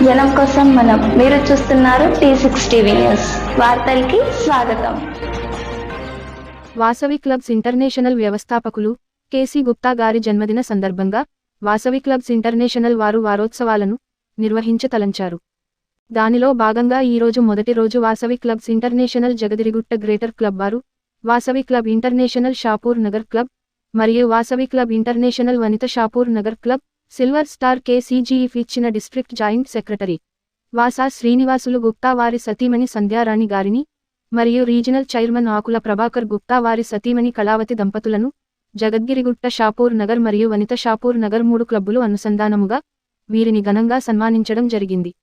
జనం కోసం మనం. మీరు చూస్తున్నారు T6 న్యూస్. వార్తలకి స్వాగతం. వాసవి క్లబ్స్ ఇంటర్నేషనల్ వ్యవస్థాపకులు కేసీ గుప్తా గారి జన్మదిన సందర్భంగా వాసవి క్లబ్స్ ఇంటర్నేషనల్ వారు వారోత్సవాలను నిర్వహించతలంచారు. దానిలో భాగంగా ఈరోజు మొదటి రోజు Vasavi clubs international Jagadgirigutta greater club వారు, Vasavi club international Shapur Nagar club మరియు Vasavi club international Vanitha Shapur Nagar club silver star KCGF ఇచ్చిన district joint secretary Vasa Srinivasulu Gupta వారి సతీమణి సంధ్యారాణి గారిని మరియు రీజనల్ చైర్మన్ ఆకుల ప్రభాకర్ గుప్తా వారి సతీమణి కళావతి దంపతులను జగద్గిరిగుట్ట షాపూర్ నగర్ మరియు వనిత షాపూర్ నగర్ 3 క్లబ్బులు అనుసంధానముగా వీరిని ఘనంగా సన్మానించడం జరిగింది.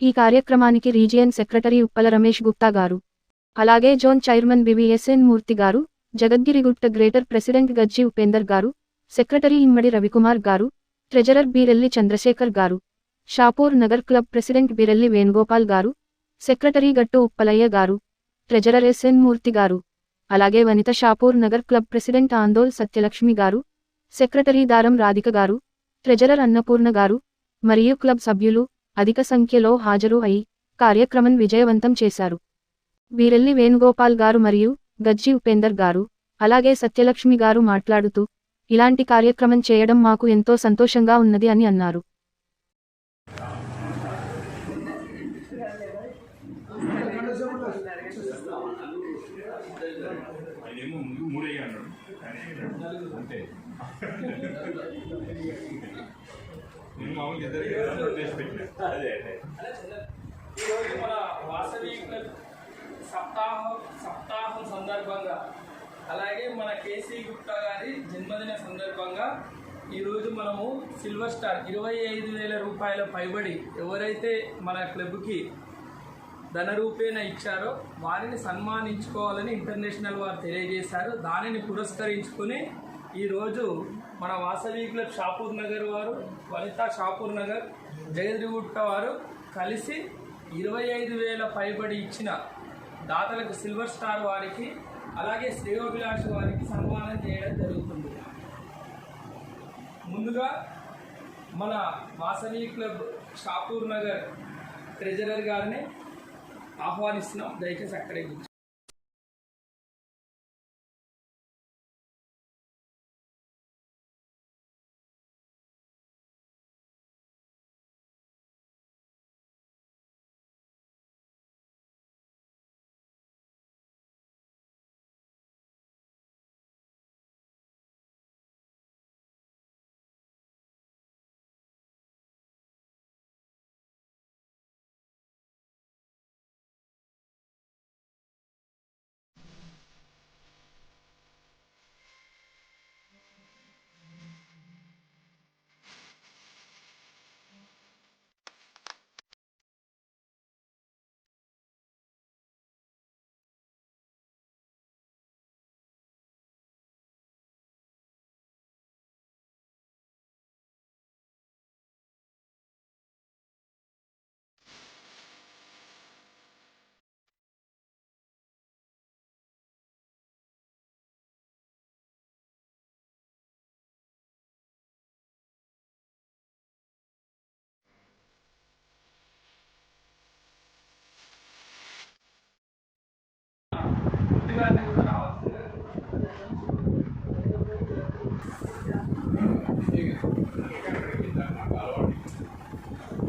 ఈ కార్యక్రమానికి రీజియన్ సెక్రటరీ ఉప్పల రమేష్ గుప్తా గారు, అలాగే జోన్ చైర్మన్ BVSN మూర్తి గారు, జగద్గిరిగుట్ట గ్రేటర్ ప్రెసిడెంట్ గజ్జి ఉపేందర్ గారు, సెక్రటరీ ఇమ్మడి రవికుమార్ గారు, ట్రెజరర్ బీరెల్లి చంద్రశేఖర్ గారు, షాపూర్ నగర్ క్లబ్ ప్రెసిడెంట్ బీరెల్లి వేణుగోపాల్ గారు, సెక్రటరీ గట్టు ఉప్పలయ్య గారు, ట్రెజరర్ SN మూర్తి గారు, అలాగే వనిత షాపూర్ నగర్ క్లబ్ ప్రెసిడెంట్ ఆందోల్ సత్యలక్ష్మి గారు, సెక్రటరీ దారం రాధిక గారు, ట్రెజరర్ అన్నపూర్ణ గారు మరియు క్లబ్ సభ్యులు అధిక సంఖ్యలో హాజరు అయి కార్యక్రమం విజయవంతం చేశారు. బీరెల్లి వేణుగోపాల్ గారు మరియు గజ్జి ఉపేందర్ గారు, అలాగే సత్యలక్ష్మి గారు మాట్లాడుతూ, ఇలాంటి కార్యక్రమం చేయడం మాకు ఎంతో సంతోషంగా ఉన్నది అని అన్నారు. ఈరోజు మన వాసవి సప్తాహం సందర్భంగా, అలాగే మన కేసీ గుప్తా గారి జన్మదిన సందర్భంగా ఈరోజు మనము సిల్వర్ స్టార్ 25,000 రూపాయల పైబడి ఎవరైతే మన క్లబ్కి ధనరూపేణ ఇచ్చారో వారిని సన్మానించుకోవాలని ఇంటర్నేషనల్ వారు తెలియజేశారు. దానిని పురస్కరించుకొని ఈరోజు మన వాసవి క్లబ్ షాపూర్ నగర్ వారు, వనిత షాపూర్ నగర్, జగద్గిరిగుట్ట వారు కలిసి 25,000 పైబడి ఇచ్చిన దాతలకు సిల్వర్ స్టార్ వారికి, అలాగే శ్రేయోభిలాష్ వారికి సన్మానం చేయడం జరుగుతుంది. ముందుగా మన వాసవి క్లబ్ షాపూర్ నగర్ ట్రెజరర్ గారిని ఆహ్వానిస్తున్నాం. దయచేసి అక్కడే కూర్చో.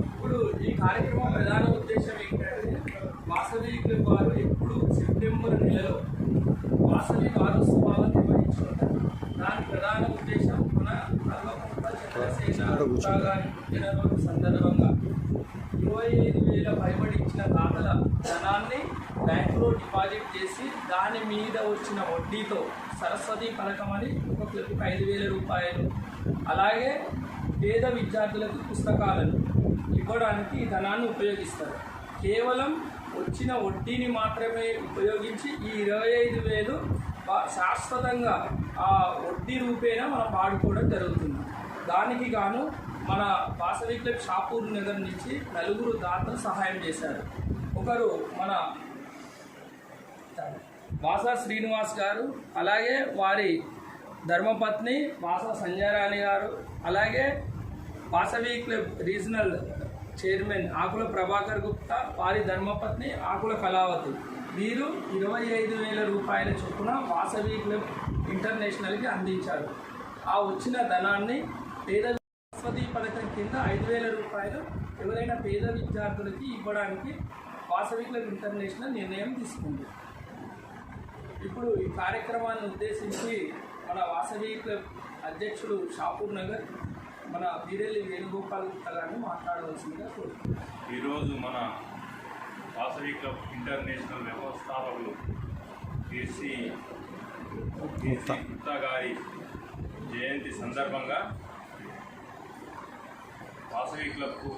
ఇప్పుడు ఈ కార్యక్రమం ప్రధాన ఉద్దేశం ఏంటంటే, వాసవి క్లబ్ వారు ఎప్పుడు సెప్టెంబర్ నెలలో వాసవి వారోత్సవాలను నిర్వహించుకుంటారు. దాని ప్రధాన ఉద్దేశం మన చంద్రశేఖర్ గుప్తా గారి పుట్టినరోజు సందర్భంగా 25,000 పైబడి ఇచ్చిన దాతల ధనాన్ని బ్యాంకులో డిపాజిట్ చేసి దాని మీద వచ్చిన వడ్డీతో సరస్వతి పథకం అని ఒక క్లబ్కు 5,000 రూపాయలు, అలాగే పేద విద్యార్థులకు పుస్తకాలను ఇవ్వడానికి ఈ ధనాన్ని ఉపయోగిస్తారు. కేవలం వచ్చిన వడ్డీని మాత్రమే ఉపయోగించి ఈ 25,000 శాశ్వతంగా ఆ వడ్డీ రూపేణా మనం వాడుకోవడం జరుగుతుంది. దానికి గాను మన వాసవి క్లబ్ షాపూర్ నగర్ నుంచి 4 దాతలు సహాయం చేశారు. ఒకరు మన వాసా శ్రీనివాస్ గారు, అలాగే వారి ధర్మపత్ని వాసా సంధ్యారాణి గారు, అలాగే Vasavi club regional chairman Akula Prabhakar Gupta, వారి ధర్మపత్ని ఆకుల కళావతి వీరు 25,000 రూపాయల చొప్పున వాసవి క్లబ్ ఇంటర్నేషనల్కి అందించారు. ఆ వచ్చిన ధనాన్ని పేద వసతి పథకం కింద 5,000 రూపాయలు ఎవరైనా పేద విద్యార్థులకి ఇవ్వడానికి వాసవి క్లబ్ ఇంటర్నేషనల్ నిర్ణయం తీసుకుంది. ఇప్పుడు ఈ కార్యక్రమాన్ని ఉద్దేశించి మన వాసవి క్లబ్ అధ్యక్షుడు షాపూర్ నగర్ మన వీరెల్లి వేణుగోపాల్ గుప్తా గారిని మాట్లాడవలసిందిగా కోరుతున్నాను. ఈరోజు మన వాసవి క్లబ్ ఇంటర్నేషనల్ వ్యవస్థాపకులు కేసీ గుప్తా గారి జయంతి సందర్భంగా వాసవి క్లబ్కు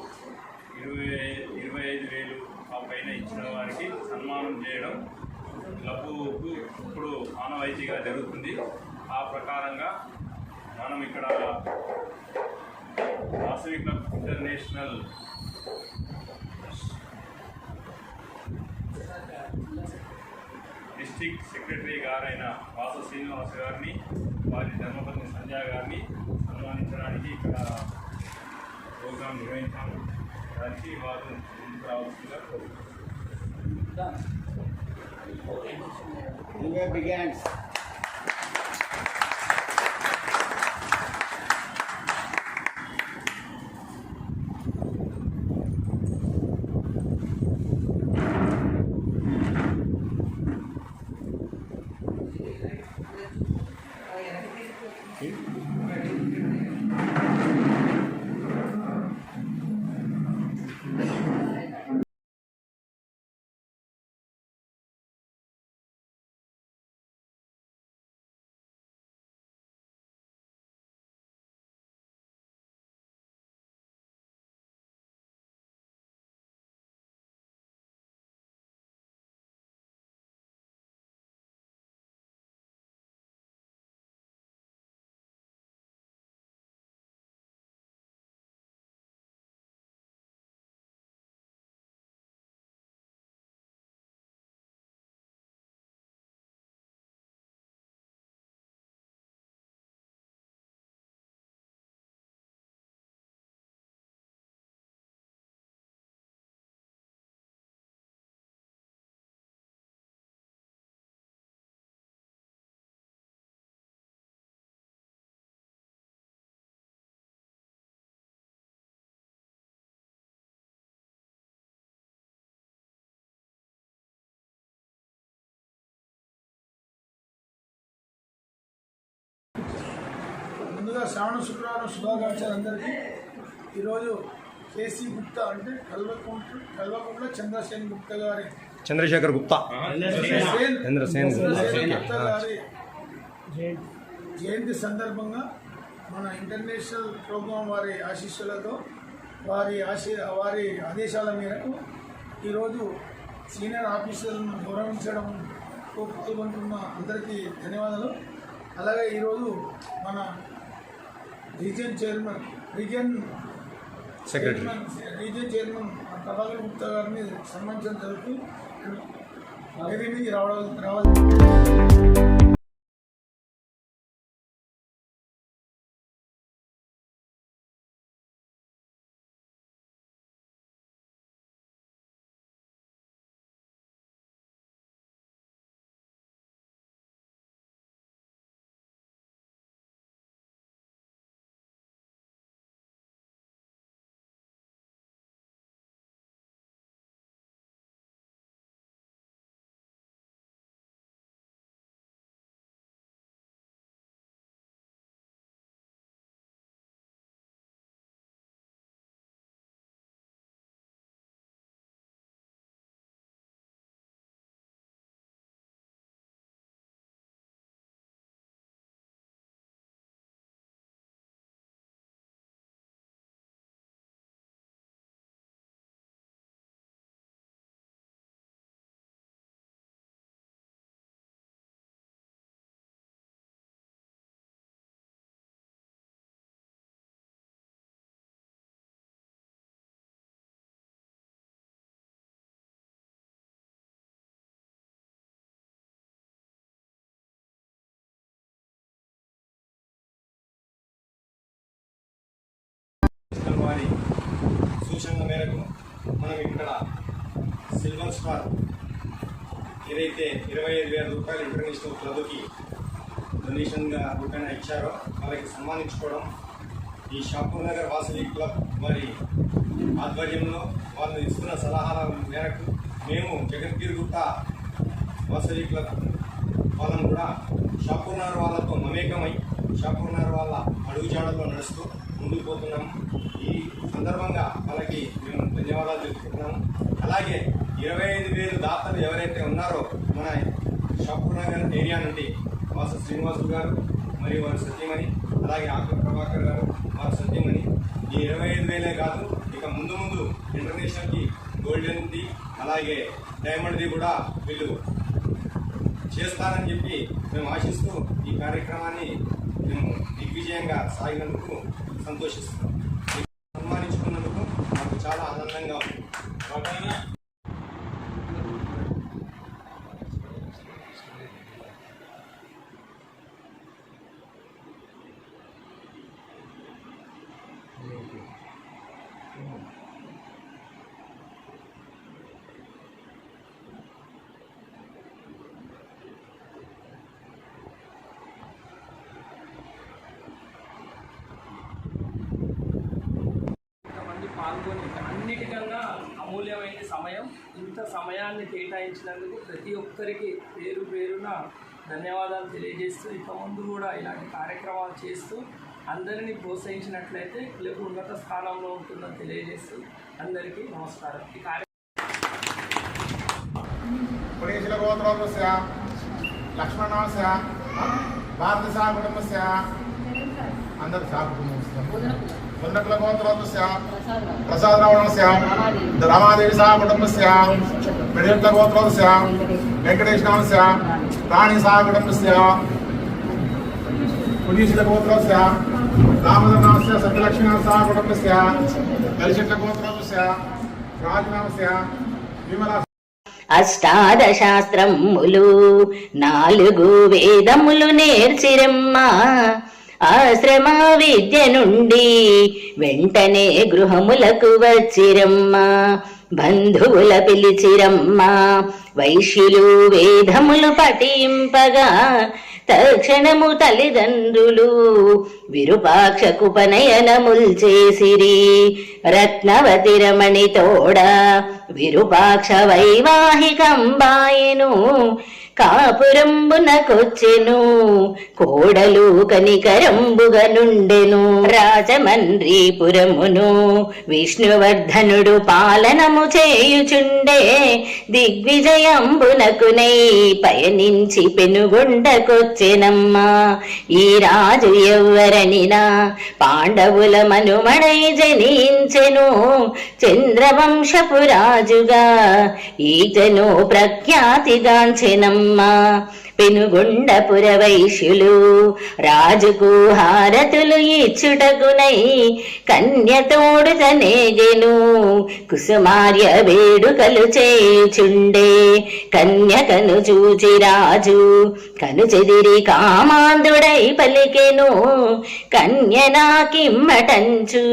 25,000 ఆ పైన ఇచ్చిన వారికి సన్మానం చేయడం క్లబ్కు ఇప్పుడు ఆనవాయితీగా జరుగుతుంది. ఆ ప్రకారంగా మనం ఇక్కడ Vasavi club international district secretary గారైన వాస శ్రీనివాస గారిని, వారి ధర్మపత్ని సంధ్య గారిని సన్మానించడానికి ఇక్కడ ప్రోగ్రాం నిర్వహించాము. దానికి వారు ముందుకు రావాల్సిందిగా కోరుతున్నాను. ముందుగా శ్రావణ శుక్రవారం శుభాకాంక్షలు అందరికీ. ఈరోజు కేసీ గుప్తా అంటే కల్వకుంట్ల చంద్రసేన్ గుప్తా గారి చంద్రశేఖర్ గుప్తా చంద్రసేన్ గుప్తా గారి జయంతి సందర్భంగా మన ఇంటర్నేషనల్ ప్రోగ్రాం వారి ఆశీస్సులతో వారి ఆదేశాల మేరకు ఈరోజు సీనియర్ ఆఫీసర్లను గౌరవించడంలో పాల్గొంటున్న అందరికీ ధన్యవాదాలు. అలాగే ఈరోజు మన రీజియన్ చైర్మన్ ప్రభాకర్ గుప్తా గారిని సన్మానించడం జరుగుతూ వేరే మీద రావాలి. సూచనల మేరకు మనం ఇక్కడ సిల్వర్ స్టార్ ఏదైతే 25,000 రూపాయలు ఇంటర్నేషనల్ క్లబ్కి డొనేషన్గా రూపాయన ఇచ్చారో వాళ్ళకి సన్మానించుకోవడం ఈ షాపూర్ నగర్ వాసవి క్లబ్ వారి ఆధ్వర్యంలో వాళ్ళు ఇస్తున్న సలహాల మేరకు మేము జగద్గిరిగుట్ట వాసవి క్లబ్ వాళ్ళను కూడా షాపూర్ నగర్ వాళ్ళతో మమేకమై షాపూర్ నగర్ వాళ్ళ అడుగుజాడల్లో నడుస్తూ ముందుకు పోతున్నాము. ఈ సందర్భంగా వాళ్ళకి మేము ధన్యవాదాలు తెలుపుకుంటున్నాము. అలాగే 25,000 దాతలు ఎవరైతే ఉన్నారో మన షాపూర్ నగర్ ఏరియా నుండి వాస శ్రీనివాసు గారు మరియు వారి సత్యమణి, అలాగే ఆకుల ప్రభాకర్ గారు వారి సత్యమణి, ఈ 25,000 కాదు, ఇక ముందు ముందు ఇంటర్నేషనల్కి గోల్డెన్ది అలాగే డైమండ్ది కూడా వీళ్ళు చేస్తారని చెప్పి మేము ఆశిస్తూ ఈ కార్యక్రమాన్ని మేము దిగ్విజయంగా సాగినందుకు సంతోషిస్తున్నాం. సన్మానించుకున్నందుకు మాకు చాలా ఆనందంగా ఉంది. ఇంతమంది పాల్గొని అన్నిటికన్నా అమూల్యమైన సమయం, ఇంత సమయాన్ని కేటాయించినందుకు ప్రతి ఒక్కరికి పేరు పేరున ధన్యవాదాలు తెలియజేస్తూ ఇక ముందు కూడా ఇలాంటి కార్యక్రమాలు చేస్తూ అందరినీ ప్రోత్సహించినట్లయితే క్లబ్ ఉన్నత స్థానంలో ఉంటుందని తెలియజేస్తూ అందరికీ నమస్కారం. ఈ పుణ్యశిలగోత్రోత్వస్య లక్ష్మణస్య భారతసా కుటుంబస్య అందరు సా కుటుంబస్య పుండకులగోత్రోత్వస్య ప్రసాదరావణస్య రమాదేవి సా కుటుంబస్య మిడిలగోత్రోత్వస్య వెంకటేశ్వరస్య రాణి సా కుటుంబస్య పుణ్యశిలగోత్రోత్వస్య రామధర్మస్య సత్యలక్ష్మీ సా కుటుంబస్య కలిశెట్లగోత్రోత్వస్య రాజనామస్య విమల అష్టాదశాస్త్రములు 4 వేదములు నేర్చిరమ్మా ఆశ్రమ విద్య నుండి వెంటనే గృహములకు వచ్చిరమ్మా బంధువుల పిలిచిరమ్మా వైశ్యులు వేదములు పఠింపగా తక్షణము తల్లిదండ్రులు విరూపాక్షకుపనయనముల్ చేసిరి రత్నవతి రమణి తోడ విరూపాక్ష వైవాహికంబాయెను కాపురంబునకొచ్చెను కోడలు కనికరంబుగా నుండెను రాజమండ్రీపురమును విష్ణువర్ధనుడు పాలనము చేయుచుండే దిగ్విజయంబునకునై పయనించి పెనుగొండకొచ్చెనమ్మా ఈ రాజు ఎవ్వరనినా పాండవుల మనుమడై జనించెను చంద్రవంశపు రాజుగా ఈతను ప్రఖ్యాతిగాంచెనమ్మా పెనుగొండపుర వైశ్యులు రాజుకు హారతులు ఇచ్చుటకునై కన్యతోడు తనేగెను కుసుమార్య వేడుకలు చేయుచుండే కన్యకను చూచి రాజు కను చెదిరి కామాంధుడై పలికెను కన్య నాకిమ్మటంచు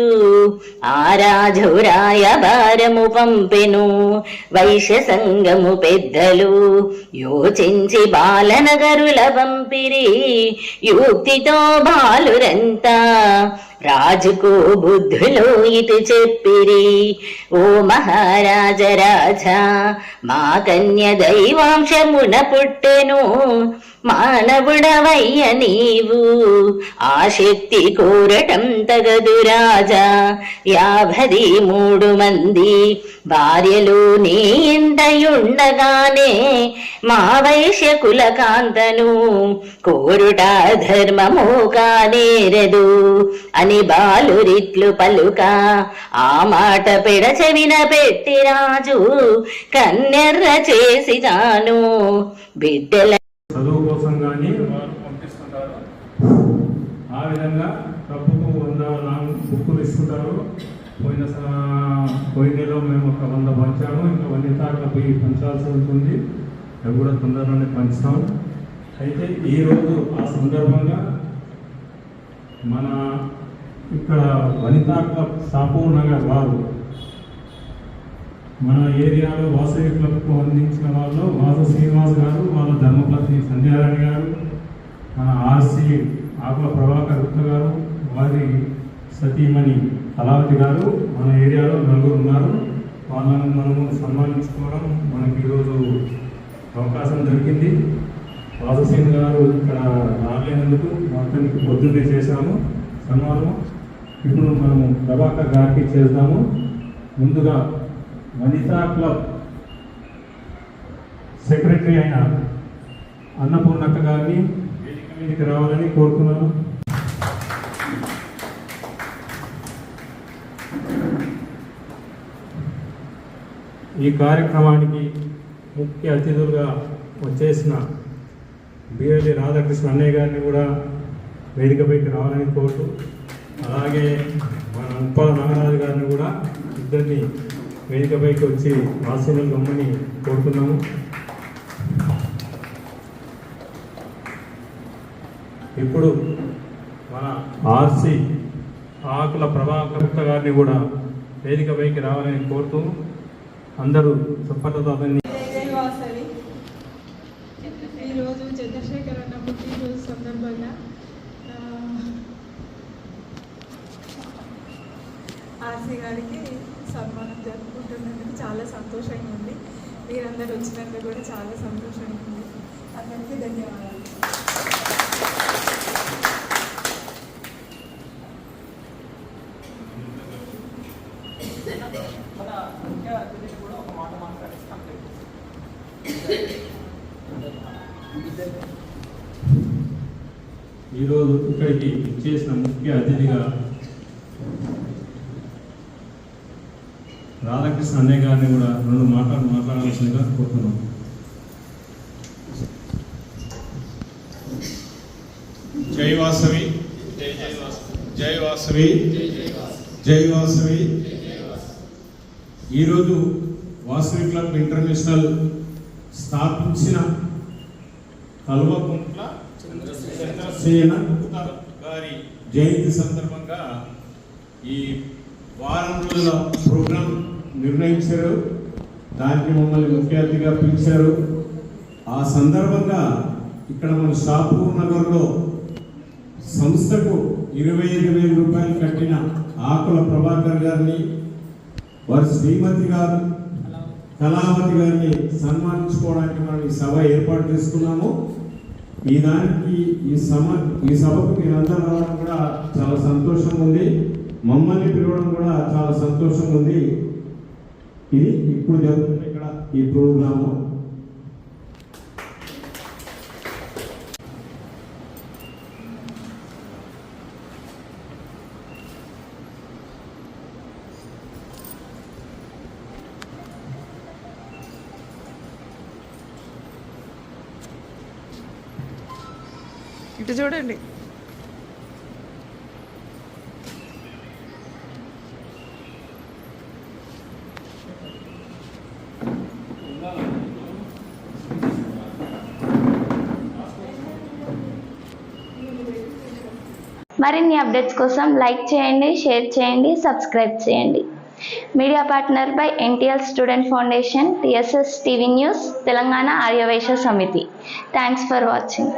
ఆ రాజు రాయబారము పంపెను వైశ్య సంగము పెద్దలు యోచించి బాలనగరుల పంపిరి యుక్తితో బాలురంతా రాజుకు బుద్ధులు ఇటు చెప్పిరి ఓ మహారాజ రాజా మా కన్య దైవాంశమున పుట్టెను మానవుడవయ్య నీవు ఆ శక్తి కోరటం తగదు రాజా 53 మంది భార్యలు నీ ఇంటయుండగానే మా వైశ్య కులకాంతను కోరుట ధర్మము కానేరదు అని బాలురిట్లు పలుక ఆ మాట పెడచెవిన పెట్టి రాజు కన్నెర్ర చేసి తాను బిడ్డల చదువు కోసం కానీ వారు పంపిస్తుంటారు. ఆ విధంగా ప్రభుత్వం 100 బుక్కులు ఇస్తుంటారు. పోయిన నెలలో మేము ఒక 100 పంచాము. ఇంకా 100 తాట్ల పోయి పంచాల్సి ఉంటుంది. అవి కూడా తొందరలోనే పంచుతాం. అయితే ఈరోజు ఆ సందర్భంగా మన ఇక్కడ వనితా క్లబ్ షాపూర్ నగర్ వారు మన ఏరియాలో వాసవి క్లబ్కు అందించిన వాళ్ళు వాస శ్రీనివాస్ గారు, వాళ్ళ ధర్మపత్ని సంధ్యారాణి గారు, మన ఆర్సి ఆకుల ప్రభాకర్ గుప్తా గారు, వారి సతీమణి కళావతి గారు మన ఏరియాలో నలుగురు ఉన్నారు. వాళ్ళని మనము సన్మానించుకోవడం మనకి ఈరోజు అవకాశం దొరికింది. వాసశ్రీని గారు ఇక్కడ రాలేనందుకు అతనికి పొద్దున్నే చేశాము సన్మానం. ఇప్పుడు మనము ప్రభాకర్ గారికి చేద్దాము. ముందుగా వనితా క్లబ్ సెక్రటరీ అయిన అన్నపూర్ణక్క గారిని వేదిక మీదకి రావాలని కోరుతున్నాను. ఈ కార్యక్రమానికి ముఖ్య అతిథులుగా వచ్చేసిన బీఎల్ఏ రాధాకృష్ణ అన్నయ్య గారిని కూడా వేదికపైకి రావాలని కోరుతూ, అలాగే మన ఉప్పాల నాగరాజు గారిని కూడా ఇద్దరిని వేదికపైకి వచ్చి ఆశీనులు గమ్మని కోరుతున్నాము. ఇప్పుడు మన ఆర్సి ఆకుల ప్రభాకర్ గారిని కూడా వేదికపైకి రావాలని కోరుతూ అందరూ చప్పట్లతో అతన్ని. ఈరోజు చంద్రశేఖర్ అన్న పుట్టినరోజు సందర్భంగా ఆర్సీ గారికి సన్మానం జరుపుకుంటున్నందుకు చాలా సంతోషంగా ఉంది. మీరందరూ వచ్చినందుకు కూడా చాలా సంతోషంగా ఉంది. అందరికీ ధన్యవాదాలు. ఈరోజు ఇక్కడికి ఇచ్చేసిన ముఖ్య అతిథిగా రాధాకృష్ణ అన్నయ్య గారిని కూడా రెండు మాటలు మాట్లాడాల్సిందిగా కోరుతున్నాం. జై వాసవి, జై వాసవి, జై వాసవి. ఈరోజు వాసవి క్లబ్ ఇంటర్నేషనల్ స్థాపించిన కల్వకుంట్ల చంద్రసేన గారి జయంతి సందర్భంగా ఈ వారం రోజుల ప్రోగ్రాం నిర్ణయించారు. దానికి మమ్మల్ని ముఖ్య అతిథిగా పిలిచారు. ఆ సందర్భంగా ఇక్కడ మన షాపూర్ నగర్లో సంస్థకు 25,000 రూపాయలు కట్టిన ఆకుల ప్రభాకర్ గారిని, వారి శ్రీమతి గారు కళావతి గారిని సన్మానించుకోవడానికి మనం ఈ సభ ఏర్పాటు చేసుకున్నాము. ఈ సభకు మీరందరూ రావడం కూడా చాలా సంతోషంగా ఉంది. మమ్మల్ని పిలవడం కూడా చాలా సంతోషంగా ఉంది. ఇది ఇప్పుడు జరుగుతుంది ఇక్కడ ఈ ప్రోగ్రాము. ఇటు చూడండి. మరిన్ని అప్డేట్స్ కోసం లైక్ చేయండి, షేర్ చేయండి, సబ్స్క్రైబ్ చేయండి. Media partner by NTL student foundation, TSS TV news, Telangana Aryavysya Samithi. Thanks for watching.